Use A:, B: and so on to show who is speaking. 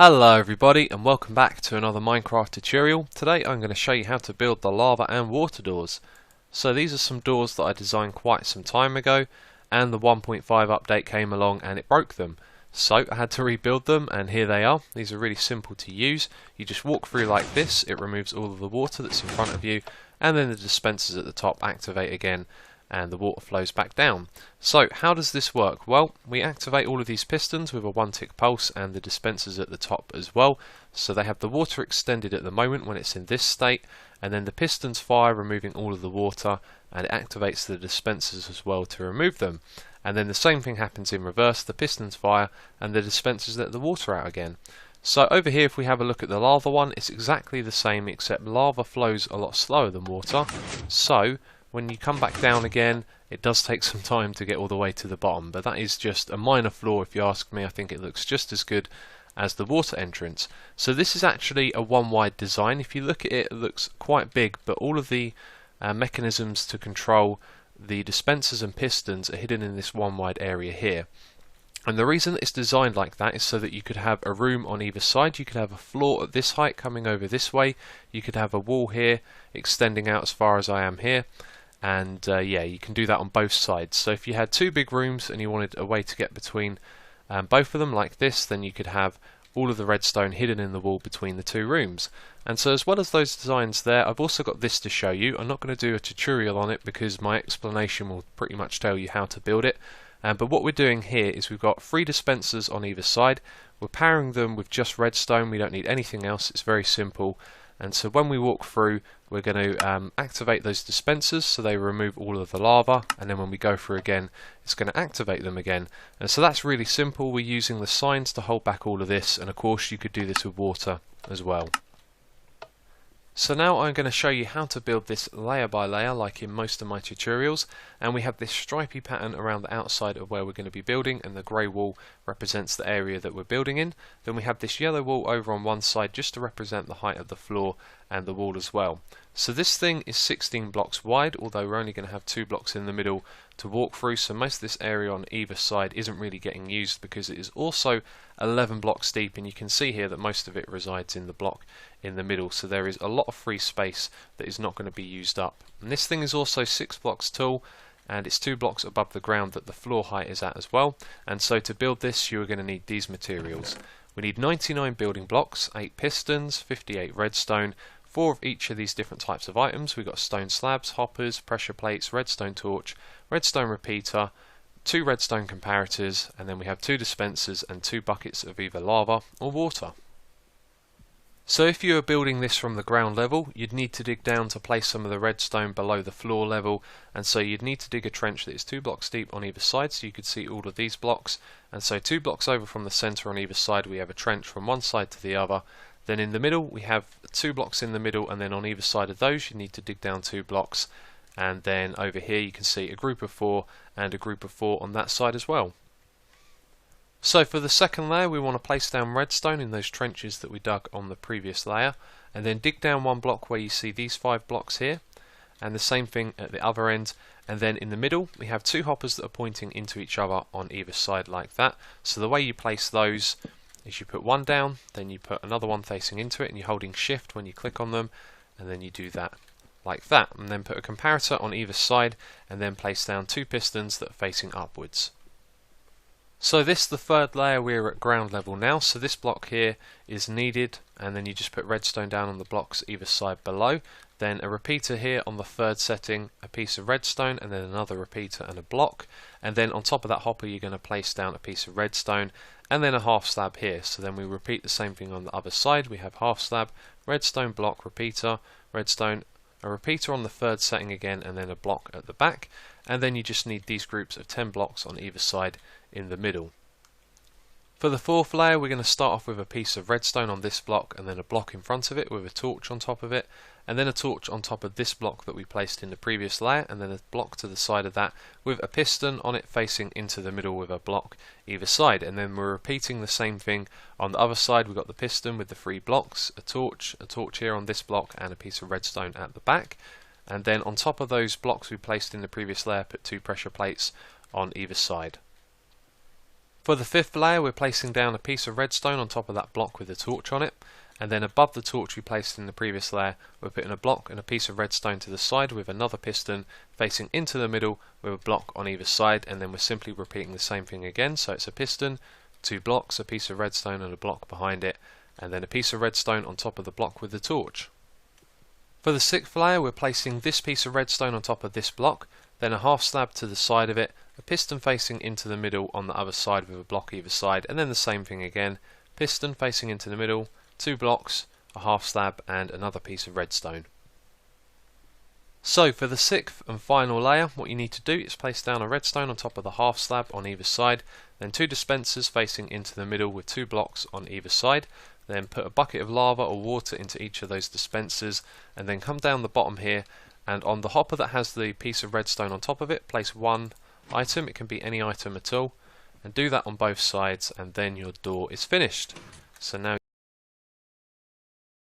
A: Hello everybody and welcome back to another Minecraft tutorial. Today I'm going to show you how to build the lava and water doors. So these are some doors that I designed quite some time ago, and the 1.5 update came along and it broke them. So I had to rebuild them, and here they are. These are really simple to use. You just walk through like this, it removes all of the water that's in front of you, and then the dispensers at the top activate again and the water flows back down. So how does this work? Well, we activate all of these pistons with a 1-tick pulse and the dispensers at the top as well. So they have the water extended at the moment when it's in this state, and then the pistons fire, removing all of the water, and it activates the dispensers as well to remove them. And then the same thing happens in reverse, the pistons fire and the dispensers let the water out again. So over here, if we have a look at the lava one, it's exactly the same, except lava flows a lot slower than water. So when you come back down again, it does take some time to get all the way to the bottom, but that is just a minor flaw if you ask me. I think it looks just as good as the water entrance. So this is actually a one wide design. If you look at it, it looks quite big, but all of the mechanisms to control the dispensers and pistons are hidden in this one wide area here. And the reason that it's designed like that is so that you could have a room on either side. You could have a floor at this height coming over this way. You could have a wall here extending out as far as I am here. And yeah, you can do that on both sides. So if you had two big rooms and you wanted a way to get between both of them like this, then you could have all of the redstone hidden in the wall between the two rooms. And so as well as those designs there, I've also got this to show you. I'm not going to do a tutorial on it because my explanation will pretty much tell you how to build it. But what we're doing here is we've got 3 dispensers on either side. We're powering them with just redstone. We don't need anything else. It's very simple. And so when we walk through, we're going to activate those dispensers so they remove all of the lava, and then when we go through again, it's going to activate them again. And so that's really simple. We're using the signs to hold back all of this, and of course you could do this with water as well. So now I'm going to show you how to build this layer by layer like in most of my tutorials, and we have this stripy pattern around the outside of where we're going to be building, and the grey wall represents the area that we're building in. Then we have this yellow wall over on one side just to represent the height of the floor and the wall as well. So this thing is 16 blocks wide, although we're only going to have 2 blocks in the middle to walk through, so most of this area on either side isn't really getting used because it is also 11 blocks deep, and you can see here that most of it resides in the block in the middle, so there is a lot of free space that is not going to be used up. And this thing is also 6 blocks tall, and it's 2 blocks above the ground that the floor height is at as well. And so to build this, you are going to need these materials. We need 99 building blocks, 8 pistons, 58 redstone, 4 of each of these different types of items. We've got stone slabs, hoppers, pressure plates, redstone torch, redstone repeater, 2 redstone comparators, and then we have 2 dispensers and 2 buckets of either lava or water. So if you were building this from the ground level, you'd need to dig down to place some of the redstone below the floor level, and so you'd need to dig a trench that is 2 blocks deep on either side so you could see all of these blocks. And so 2 blocks over from the center on either side, we have a trench from one side to the other. Then in the middle we have 2 blocks in the middle, and then on either side of those you need to dig down 2 blocks. And then over here you can see a group of 4 and a group of 4 on that side as well. So for the second layer, we want to place down redstone in those trenches that we dug on the previous layer, and then dig down 1 block where you see these 5 blocks here, and the same thing at the other end. And then in the middle we have 2 hoppers that are pointing into each other on either side like that. So the way you place those is you put one down, then you put another one facing into it, and you're holding shift when you click on them, and then you do that like that, and then put a comparator on either side, and then place down 2 pistons that are facing upwards. So this is the third layer. We're at ground level now, so this block here is needed, and then you just put redstone down on the blocks either side below, then a repeater here on the third setting, a piece of redstone, and then another repeater and a block, and then on top of that hopper you're going to place down a piece of redstone and then a half slab here. So then we repeat the same thing on the other side. We have half slab, redstone, block, repeater, redstone, a repeater on the third setting again, and then a block at the back, and then you just need these groups of 10 blocks on either side in the middle. For the fourth layer, we're going to start off with a piece of redstone on this block, and then a block in front of it with a torch on top of it, and then a torch on top of this block that we placed in the previous layer, and then a block to the side of that with a piston on it facing into the middle with a block either side. And then we're repeating the same thing on the other side. We've got the piston with the 3 blocks, a torch here on this block, and a piece of redstone at the back. And then on top of those blocks we placed in the previous layer, put 2 pressure plates on either side. For the fifth layer, we're placing down a piece of redstone on top of that block with a torch on it, and then above the torch we placed in the previous layer, we're putting a block and a piece of redstone to the side with another piston facing into the middle with a block on either side, and then we're simply repeating the same thing again. So it's a piston, 2 blocks, a piece of redstone and a block behind it, and then a piece of redstone on top of the block with the torch. For the sixth layer, we're placing this piece of redstone on top of this block, then a half slab to the side of it, a piston facing into the middle on the other side with a block either side, and then the same thing again, piston facing into the middle, 2 blocks, a half slab and another piece of redstone. So for the sixth and final layer, what you need to do is place down a redstone on top of the half slab on either side, then 2 dispensers facing into the middle with 2 blocks on either side, then put a bucket of lava or water into each of those dispensers, and then come down the bottom here, and on the hopper that has the piece of redstone on top of it, place 1 item. It can be any item at all, and do that on both sides, and then your door is finished. So now